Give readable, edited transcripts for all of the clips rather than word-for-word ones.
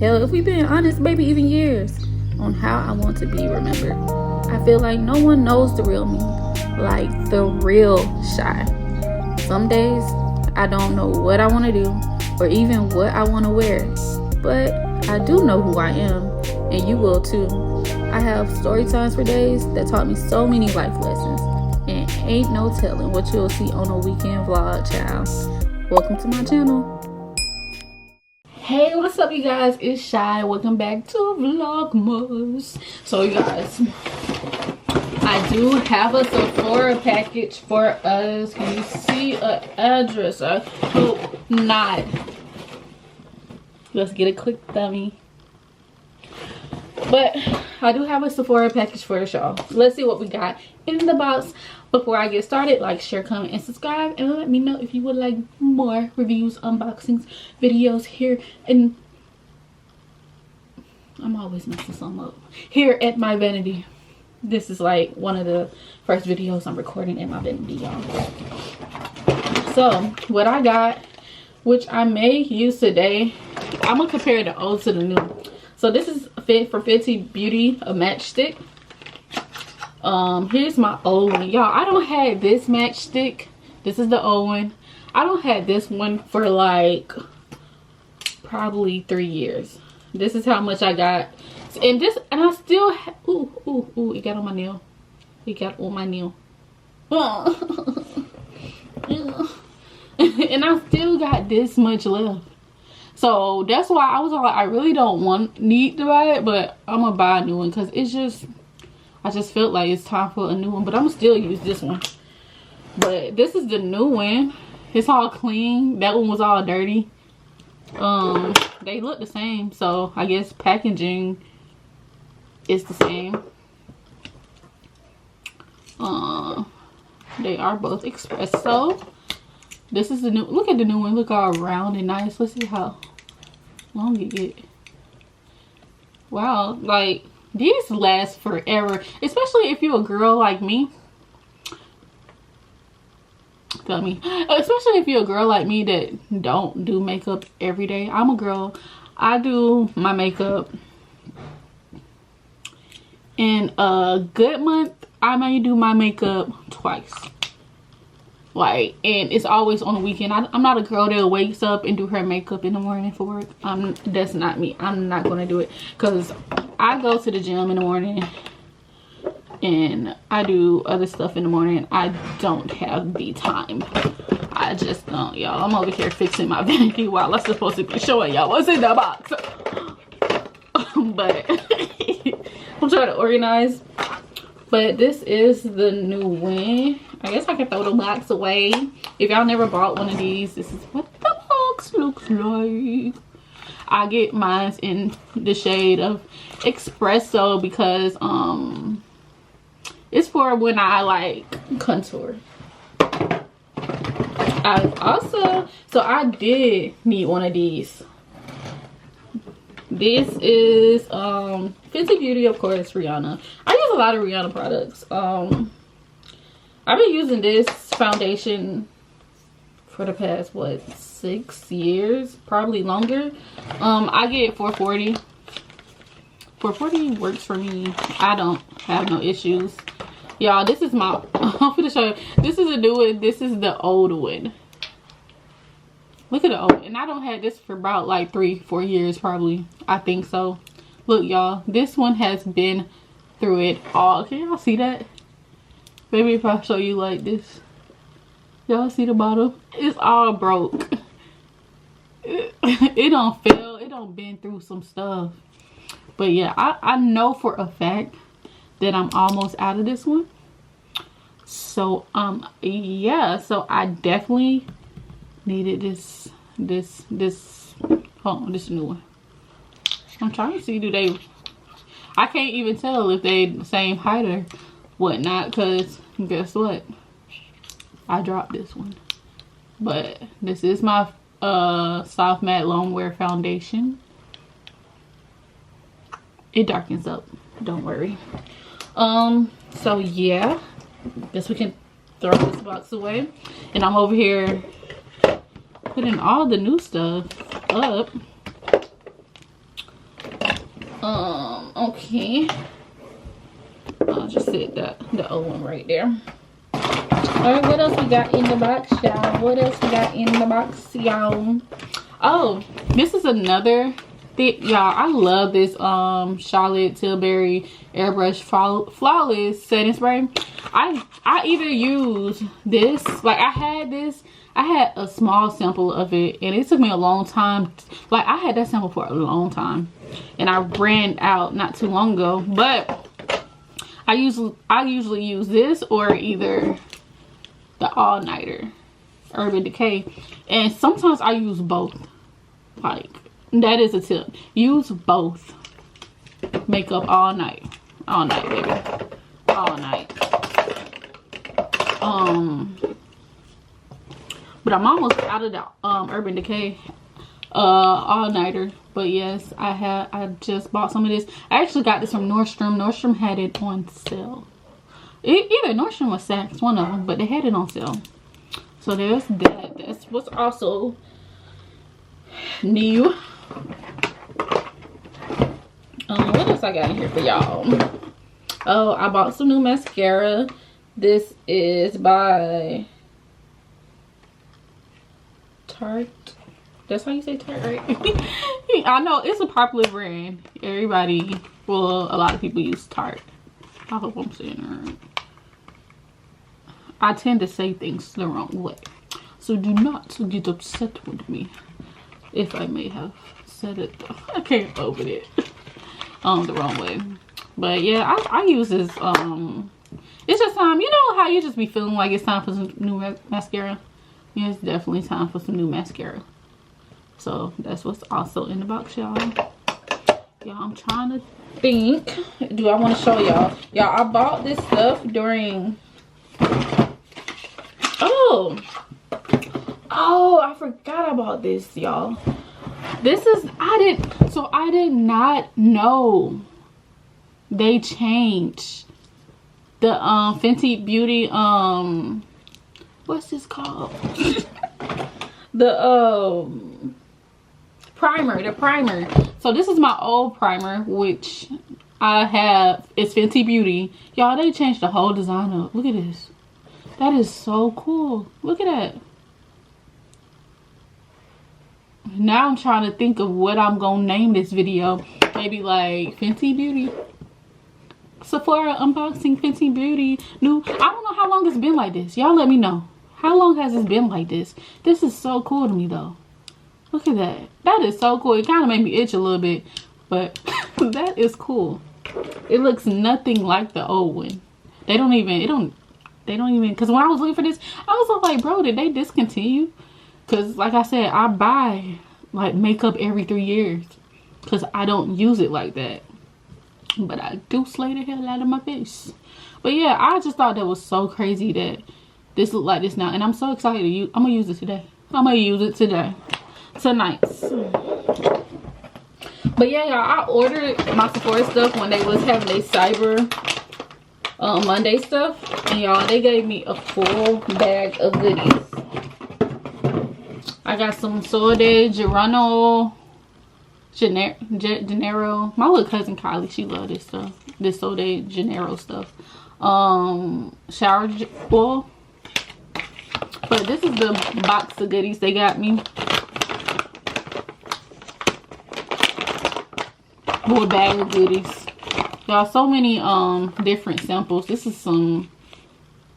hell, if we've been honest, maybe even years, on how I want to be remembered. I feel like no one knows the real me, like the real Shy. Some days I don't know what I want to do or even what I want to wear, but I do know who I am, and you will too. I have story times for days that taught me so many life lessons, and ain't no telling what you'll see on a weekend vlog, child. Welcome to my channel. Hey, what's up, you guys? It's Shy. Welcome back to Vlogmas. So, you guys, I do have a Sephora package for us. Can you see an address? I hope not. Let's get a quick dummy. But I do have a Sephora package for us, y'all. Let's see what we got in the box. Before I get started, like, share, comment, and subscribe, and let me know if you would like more reviews, unboxings, videos here, and I'm always messing some up here at my vanity. This is like one of the first videos I'm recording in my vanity, y'all. So what I got, which I may use today, I'm gonna compare the old to the new. So this is fit for Fenty Beauty, a matchstick. Here's my old one, y'all. I don't have this matchstick. This is the old one. I don't have this one for like probably 3 years. This is how much I got, and I still ooh, it got on my nail. It got on my nail. And I still got this much left. So that's why I was like, I really don't need to buy it, but I'm gonna buy a new one because it's just, I just felt like it's time for a new one. But I'm gonna still use this one. But this is the new one. It's all clean. That one was all dirty. They look the same, so I guess packaging is the same. They are both espresso. This is the new, look at the new one. Look all round and nice. Let's see how long it get. Wow, like these last forever, especially if you're a girl like me. Feel me? Especially if you're a girl like me that don't do makeup every day. I'm a girl. I do my makeup in a good month. I may do my makeup twice. Like, and it's always on the weekend. I'm not a girl that wakes up and do her makeup in the morning for work. That's not me. I'm not gonna do it because I go to the gym in the morning and I do other stuff in the morning. I don't have the time. I just don't, y'all. I'm over here fixing my vanity while I'm supposed to be showing y'all what's in the box. But I'm trying to organize. But this is the new one. I guess I can throw the box away. If y'all never bought one of these, this is what the box looks like. I get mine in the shade of espresso because it's for when I like contour. I did need one of these. This is Fenty Beauty, of course, Rihanna. I use a lot of Rihanna products. I've been using this foundation for the past, what, 6 years, probably longer. I get $4.40. $4.40 works for me. I don't have no issues, y'all. This is my I'm gonna show you. This is a new one. This is the old one. Look at the old, and I don't have this for about like 3-4 years probably. I think so. Look, y'all, this one has been through it all. Can y'all see that? Maybe if I show you like this, y'all see the bottom? It's all broke. It don't fail. It don't bend through some stuff. But yeah, I know for a fact that I'm almost out of this one. So yeah, so I definitely needed this hold on, this new one. I'm trying to see, do they, I can't even tell if they the same height or whatnot, because guess what, I dropped this one. But this is my soft matte long wear foundation. It darkens up, don't worry. So yeah, guess we can throw this box away, and I'm over here putting all the new stuff up. Okay. I'll just set the old one right there. Alright, what else we got in the box, y'all? What else we got in the box, y'all? Oh, this is another thing, y'all. I love this Charlotte Tilbury Airbrush Flawless setting spray. I either use this, like I had a small sample of it, and it took me a long time. Like I had that sample for a long time, and I ran out not too long ago. But I usually use this or either the All Nighter Urban Decay, and sometimes I use both. Like that is a tip. Use both. Makeup all night, baby, all night. But I'm almost out of the Urban Decay All Nighter. But yes, I just bought some of this. I actually got this from Nordstrom. Nordstrom had it on sale. Either Nordstrom or Saks, one of them, but they had it on sale. So there's that. That's what's also new. What else I got in here for y'all? Oh, I bought some new mascara. This is by Tarte. That's how you say Tarte, right? I know it's a popular brand. Everybody, well, a lot of people use Tarte. I hope I'm saying it right. I tend to say things the wrong way, so do not get upset with me if I may have said it. I can't open it the wrong way. But yeah, I use this. It's just time. You know how you just be feeling like it's time for some new mascara? Yeah, it's definitely time for some new mascara. So that's what's also in the box, y'all. Y'all, I'm trying to think. Do I want to show y'all? Y'all, I bought this stuff during. Oh, I forgot about this, y'all. This is I did not know they changed the Fenty Beauty what's this called? the primer. So this is my old primer, which I have. It's Fenty Beauty. Y'all, they changed the whole design up. Look at this. That is so cool. Look at that. Now I'm trying to think of what I'm gonna name this video. Maybe like Fenty Beauty. Sephora unboxing Fenty Beauty. New. I don't know how long it's been like this. Y'all let me know. How long has this been like this? This is so cool to me though. Look at that. That is so cool. It kind of made me itch a little bit, but that is cool. It looks nothing like the old one. They don't even, because when I was looking for this, I was like, bro, did they discontinue? Because like I said, I buy like makeup every 3 years because I don't use it like that. But I do slay the hell out of my face. But yeah, I just thought that was so crazy that this looked like this now. And I'm so excited to use. I'm going to use it today. I'm going to use it today. Tonight. But yeah, y'all, I ordered my Sephora stuff when they was having their Cyber Monday stuff. And y'all, they gave me a full bag of goodies. I got some Sol de Janeiro. My little cousin Kylie, she loved this stuff. This Sol de Janeiro stuff. Shower oil. But this is the box of goodies they got me. More bag of goodies. Y'all, so many different samples. This is some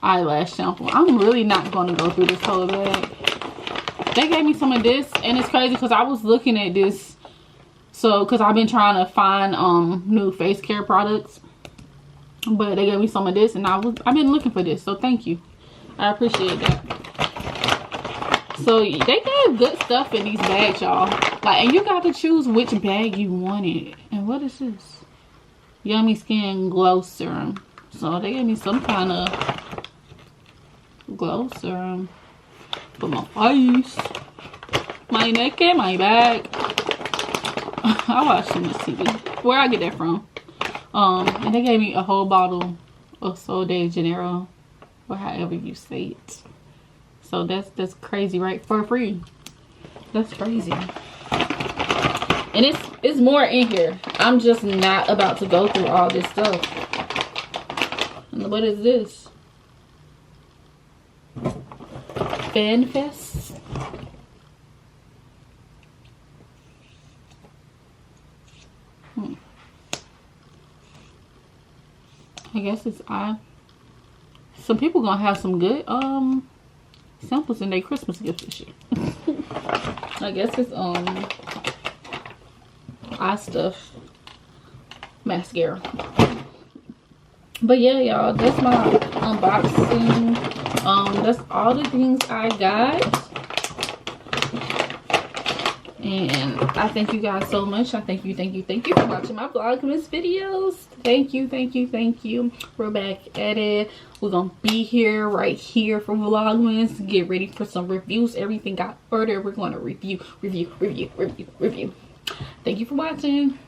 eyelash sample. I'm really not going to go through this whole bag. They gave me some of this, and it's crazy because I was looking at this. So, because I've been trying to find new face care products, but they gave me some of this, and I've been looking for this. So thank you, I appreciate that. So they gave good stuff in these bags, y'all. Like, and you got to choose which bag you wanted. And what is this? Yummy Skin Glow Serum. So they gave me some kind of glow serum for my face, my neck, and my back. I watch too much TV. Where I get that from? And they gave me a whole bottle of Sol de Janeiro, or however you say it. So that's crazy, right? For free. That's crazy. And it's more in here. I'm just not about to go through all this stuff. And what is this? Fan Fest. I guess it's some people gonna have some good samples in their Christmas gift this year. I guess it's eye stuff mascara. But yeah, y'all, that's my unboxing. That's all the things I got. And I thank you guys so much. I thank you for watching my Vlogmas videos. Thank you. We're back at it. We're gonna be here right here for Vlogmas. Get ready for some reviews. Everything got ordered. We're gonna review. Thank you for watching.